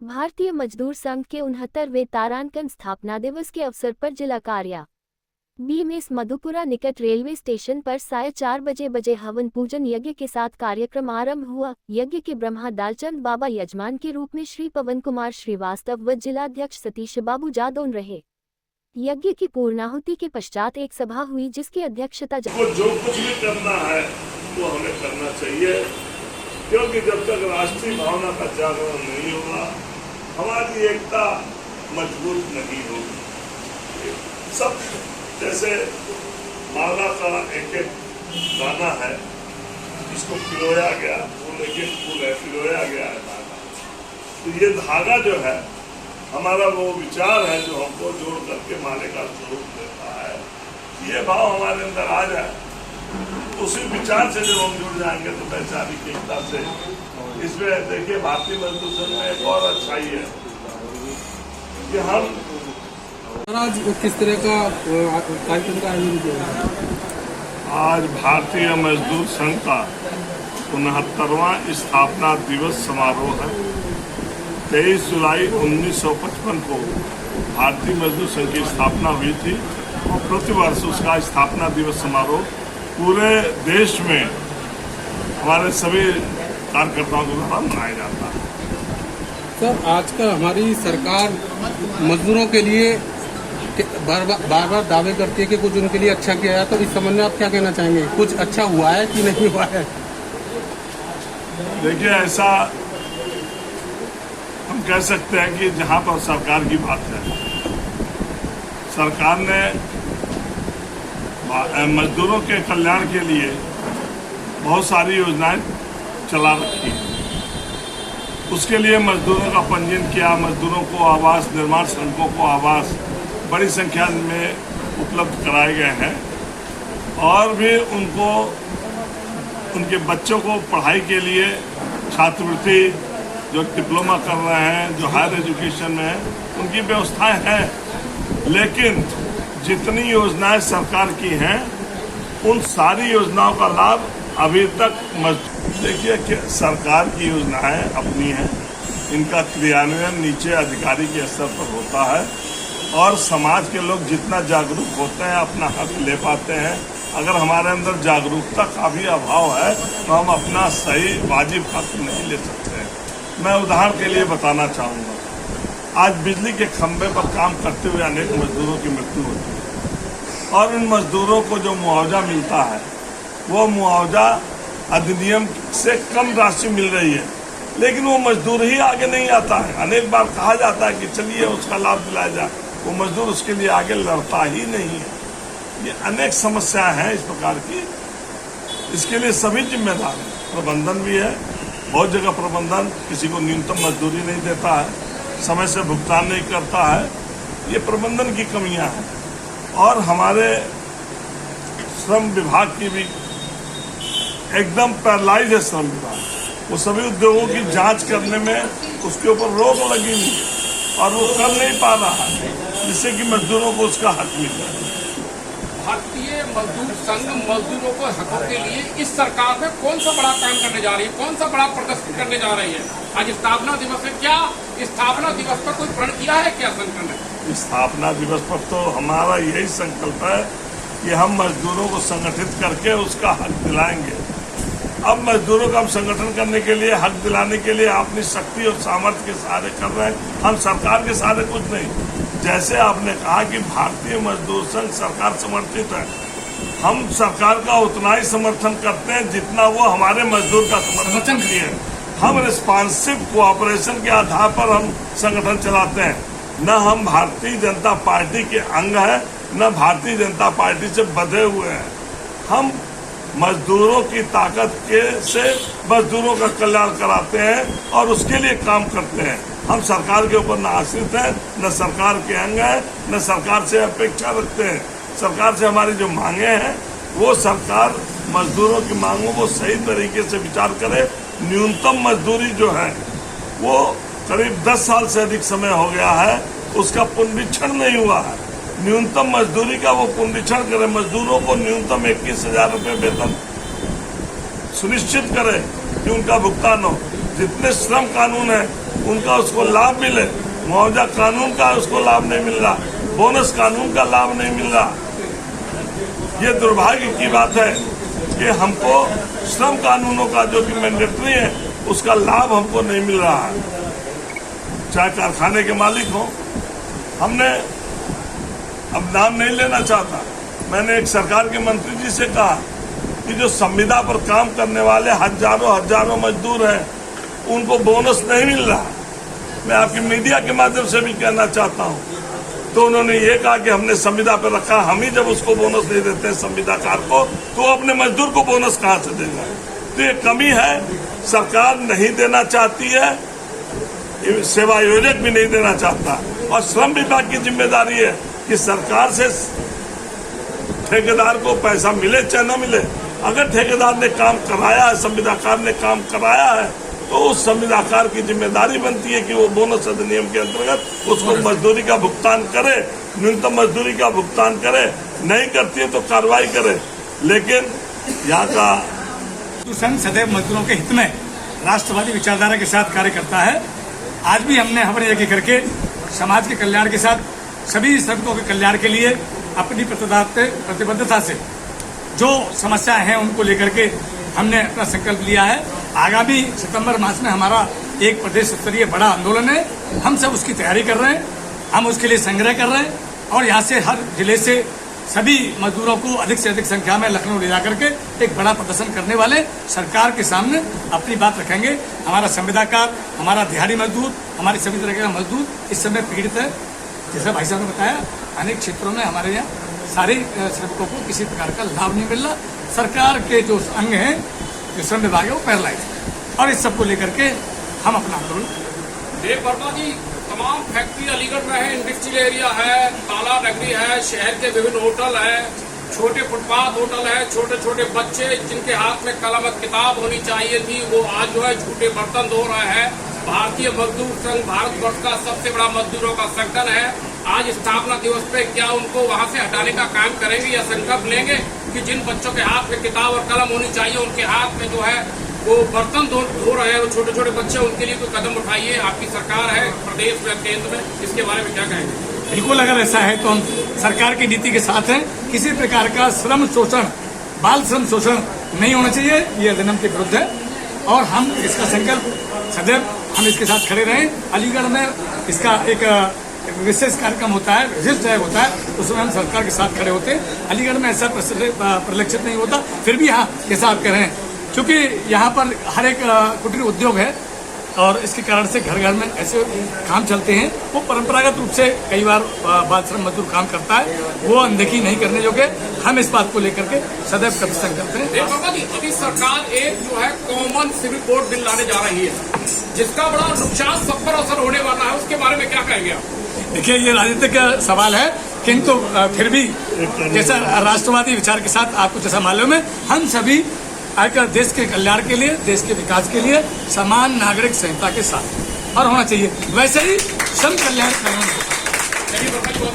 भारतीय मजदूर संघ के 69वें तारांकन स्थापना दिवस के अवसर पर जिला कार्या बीएमएस मधुपुरा निकट रेलवे स्टेशन पर साढ़े 4 बजे हवन पूजन यज्ञ के साथ कार्यक्रम आरंभ हुआ। यज्ञ के ब्रह्मा दालचंद बाबा यजमान के रूप में श्री पवन कुमार श्रीवास्तव व जिलाध्यक्ष सतीश बाबू जादौन रहे। यज्ञ की पूर्णाहुति के पश्चात एक सभा हुई जिसकी अध्यक्षता जो कुछ भी करना है वो हमें करना चाहिए, क्योंकि जब तक राष्ट्रीय भावना का जागरण नहीं होगा हमारी एकता मजबूत नहीं होगी। सब जैसे माला का एक एक दाना है, इसको पिरोया गया, फूल एक एक फूल है, पिरोया गया है धागा। तो ये धागा जो है हमारा वो विचार है जो हमको जोड़ करके माले का स्वरूप देता है। ये भाव हमारे अंदर आ जाए, उसी विचार से जब हम जुड़ जाएंगे तो वैचारिक एकता से। इसमें देखिए भारतीय मजदूर संघ में एक और अच्छाई है कि हम आज किस तरह का कार्यक्रम का आयोजन किया? आज भारतीय मजदूर संघ का 69वां स्थापना दिवस समारोह है। 23 जुलाई 1955 को भारतीय मजदूर संघ की स्थापना हुई थी और प्रतिवर्ष उसका स्थापना दिवस समारोह पूरे देश में हमारे सभी कार्यकर्ताओं के द्वारा मनाया जाता है। सर, आजकल हमारी सरकार मजदूरों के लिए बार बार दावे करती है कि कुछ उनके लिए अच्छा किया है, तो इस संबंध में आप क्या कहना चाहेंगे? कुछ अच्छा हुआ है कि नहीं हुआ है? देखिए, ऐसा हम कह सकते हैं कि जहां पर सरकार की बात है, सरकार ने मजदूरों के कल्याण के लिए बहुत सारी योजनाएं चला रखी है। उसके लिए मजदूरों का पंजीयन किया, मजदूरों को आवास, निर्माण श्रमिकों को आवास बड़ी संख्या में उपलब्ध कराए गए हैं और भी उनको उनके बच्चों को पढ़ाई के लिए छात्रवृत्ति, जो डिप्लोमा कर रहे हैं, जो हायर एजुकेशन में है, उनकी व्यवस्थाएं हैं। लेकिन जितनी योजनाएं सरकार की हैं उन सारी योजनाओं का लाभ अभी तक देखिए कि सरकार की योजनाएं अपनी हैं, इनका क्रियान्वयन नीचे अधिकारी के स्तर पर होता है और समाज के लोग जितना जागरूक होते हैं अपना हक ले पाते हैं। अगर हमारे अंदर जागरूकता का भी अभाव है तो हम अपना सही वाजिब हक नहीं ले सकते। मैं उदाहरण के लिए बताना चाहूँगा, आज बिजली के खंभे पर काम करते हुए अनेक मजदूरों की मृत्यु होती है और उन मजदूरों को जो मुआवजा मिलता है वो मुआवजा अधिनियम से कम राशि मिल रही है, लेकिन वो मजदूर ही आगे नहीं आता है। अनेक बार कहा जाता है कि चलिए उसका लाभ दिलाया जाए, वो मजदूर उसके लिए आगे लड़ता ही नहीं है। ये अनेक समस्याएं हैं इस प्रकार की। इसके लिए सभी जिम्मेदार हैं, प्रबंधन भी है। बहुत जगह प्रबंधन किसी को न्यूनतम मजदूरी नहीं देता है, समय से भुगतान नहीं करता है, ये प्रबंधन की कमियां हैं। और हमारे श्रम विभाग की भी एकदम पैरालाइज है श्रम विभाग, वो सभी उद्योगों की जांच करने में उसके ऊपर रोक लगी हुई है और वो कर नहीं पा रहा है, जिससे कि मजदूरों को उसका हक मिल जाए। भारतीय मजदूर संघ मजदूरों को हकों के लिए इस सरकार में कौन सा बड़ा काम करने जा रही है, कौन सा बड़ा प्रदर्शन करने जा रही है? आज स्थापना दिवस है, क्या स्थापना दिवस पर कोई प्रण किया है क्या संगठन ने? स्थापना दिवस पर तो हमारा यही संकल्प है कि हम मजदूरों को संगठित करके उसका हक दिलाएंगे। अब मजदूरों का हम संगठन करने के लिए, हक दिलाने के लिए अपनी शक्ति और सामर्थ्य के सहारे कर रहे हैं, हम सरकार के सहारे कुछ नहीं। जैसे आपने कहा कि भारतीय मजदूर संघ सरकार समर्थित है, हम सरकार का उतना ही समर्थन करते हैं जितना वो हमारे मजदूर का समर्थन किए हैं। हम रिस्पॉन्सिव कोऑपरेशन के आधार पर हम संगठन चलाते हैं, न हम भारतीय जनता पार्टी के अंग हैं, न भारतीय जनता पार्टी से बंधे हुए हैं। हम मजदूरों की ताकत से मजदूरों का कल्याण कराते हैं और उसके लिए काम करते हैं। हम सरकार के ऊपर न आश्रित हैं, न सरकार के अंग हैं, न सरकार से अपेक्षा रखते हैं। सरकार से हमारी जो मांगे हैं वो सरकार मजदूरों की मांगों को सही तरीके से विचार करे। न्यूनतम मजदूरी जो है वो करीब 10 साल से अधिक समय हो गया है, उसका पुनरीक्षण नहीं हुआ है। न्यूनतम मजदूरी का वो पुनरीक्षण करे, मजदूरों को न्यूनतम 21,000 रुपये वेतन सुनिश्चित करे कि उनका भुगतान हो। जितने श्रम कानून है उनका उसको लाभ मिले। मुआवजा कानून का उसको लाभ नहीं मिल रहा, बोनस कानून का लाभ नहीं मिल रहा। ये दुर्भाग्य की बात है कि हमको श्रम कानूनों का जो कि मैंडेटरी है उसका लाभ हमको नहीं मिल रहा है। चाहे कारखाने के मालिक हो, हमने अब नाम नहीं लेना चाहता, मैंने एक सरकार के मंत्री जी से कहा कि जो संविदा पर काम करने वाले हजारों मजदूर हैं उनको बोनस नहीं मिल रहा। मैं आपकी मीडिया के माध्यम से भी कहना चाहता हूं। तो उन्होंने ये कहा कि हमने संविदा पर रखा, हम ही जब उसको बोनस नहीं देते हैं संविदाकार को, तो अपने मजदूर को बोनस कहां से देगा। तो ये कमी है, सरकार नहीं देना चाहती है, सेवा योजक भी नहीं देना चाहता। और श्रम विभाग की जिम्मेदारी है कि सरकार से ठेकेदार को पैसा मिले चाहे न मिले, अगर ठेकेदार ने काम कराया है, संविदाकार ने काम कराया है, तो उस संविदाकार की जिम्मेदारी बनती है कि वो बोनस अधिनियम के अंतर्गत उसको मजदूरी का भुगतान करे, न्यूनतम मजदूरी का भुगतान करे। नहीं करती है तो कार्रवाई करे। लेकिन यहाँ का संघ सदैव मजदूरों के हित में राष्ट्रवादी विचारधारा के साथ कार्य करता है। आज भी हमने हवन यज्ञ करके समाज के कल्याण के साथ सभी श्रमिकों के कल्याण के लिए अपनी प्रतिबद्धता से जो समस्याएं हैं उनको लेकर के हमने अपना संकल्प लिया है। आगामी सितंबर मास में हमारा एक प्रदेश स्तरीय बड़ा आंदोलन है, हम सब उसकी तैयारी कर रहे हैं, हम उसके लिए संग्रह कर रहे हैं और यहाँ से हर जिले से सभी मजदूरों को अधिक से अधिक संख्या में लखनऊ ले जाकर के एक बड़ा प्रदर्शन करने वाले सरकार के सामने अपनी बात रखेंगे। हमारा संविदाकार, हमारा दिहाड़ी मजदूर, हमारे सभी तरह के मजदूर इस समय पीड़ित है। जैसा भाई साहब ने बताया, अनेक क्षेत्रों में हमारे यहाँ सारे श्रमिकों को किसी प्रकार का लाभ नहीं मिल रहा। सरकार के जो अंग हैं, जो श्रम विभाग है, वो पैरलाइज है और इस सबको लेकर के हम अपना आंदोलन। देव वर्मा जी, तमाम फैक्ट्री अलीगढ़ में है, इंडस्ट्रियल एरिया है, ताला नगरी है, शहर के विभिन्न होटल है, छोटे फुटपाथ होटल है, छोटे छोटे बच्चे जिनके हाथ में कलम किताब होनी चाहिए थी वो आज जो है झूठे बर्तन धो रहे हैं। भारतीय मजदूर संघ भारतवर्ष का सबसे बड़ा मजदूरों का संगठन है। आज स्थापना दिवस पे क्या उनको वहां से हटाने का काम करेंगे या संकल्प लेंगे कि जिन बच्चों के हाथ में किताब और कलम होनी चाहिए उनके हाथ में जो है वो बर्तन धो रहे हैं, वो छोटे छोटे बच्चे, उनके लिए कोई कदम उठाइए। आपकी सरकार है प्रदेश में, केंद्र में, इसके बारे में क्या कहेंगे? बिल्कुल, अगर ऐसा है तो हम सरकार की नीति के साथ हैं। किसी प्रकार का श्रम शोषण, बाल श्रम शोषण नहीं होना चाहिए, ये अधिनियम के विरुद्ध है और हम इसका संकल्प सदैव हम इसके साथ खड़े रहें। अलीगढ़ में इसका एक विशेष कार्यक्रम होता है, विशेष डे होता है, उसमें हम सरकार के साथ खड़े होते हैं। अलीगढ़ में ऐसा परिलक्षित नहीं होता, फिर भी यहाँ जैसा आप कह रहे हैं, क्योंकि यहाँ पर हर एक कुटीर उद्योग है और इसके कारण से घर घर में ऐसे काम चलते हैं। वो परंपरागत रूप से कई बार बाल श्रम मजदूर काम करता है, वो अनदेखी नहीं करने योग्य। हम इस बात को लेकर के सदैव प्रतिसंग करते हैं। अभी सरकार एक जो है कॉमन सिविल कोड बिल लाने जा रही है जिसका बड़ा नुकसान सब पर असर होने वाला है, उसके बारे में क्या कहेंगे आप? देखिए, ये राजनीतिक सवाल है, किंतु फिर भी जैसा राष्ट्रवादी विचार के साथ आपको जैसा मालूम है, हम सभी आकर देश के कल्याण के लिए, देश के विकास के लिए समान नागरिक संहिता के साथ और होना चाहिए। वैसे ही श्रम कल्याण कानून